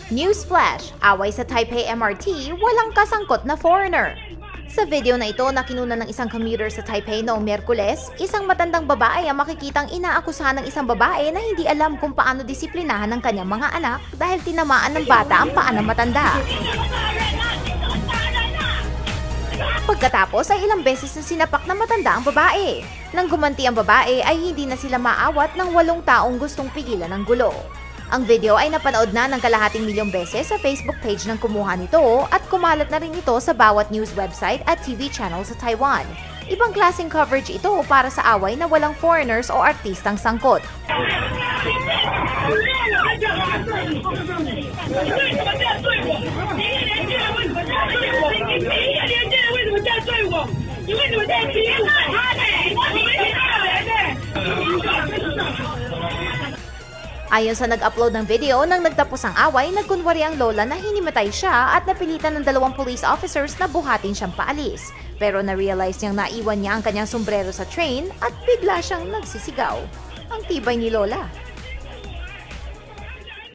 Newsflash, away sa Taipei MRT, walang kasangkot na foreigner. Sa video na ito na kinuna ng isang commuter sa Taipei noong Miyerkules, isang matandang babae ang makikitang inaakusahan ng isang babae na hindi alam kung paano disiplinahan ng kanyang mga anak dahil tinamaan ng bata ang paa ng matanda. Pagkatapos ay ilang beses na sinapak ng matanda ang babae. Nang gumanti ang babae ay hindi na sila maawat ng 8 taong gustong pigilan ng gulo. Ang video ay napanood na ng kalahating milyong beses sa Facebook page ng kumuha nito at kumalat na rin ito sa bawat news website at TV channel sa Taiwan. Ibang klaseng coverage ito para sa away na walang foreigners o artistang sangkot. Ayon sa nag-upload ng video, nang nagtapos ang away, nagkunwari ang lola na hinimatay siya at napilitan ng 2 police officers na buhatin siyang paalis. Pero na-realize niyang naiwan niya ang kanyang sombrero sa train at bigla siyang nagsisigaw. Ang tibay ni lola.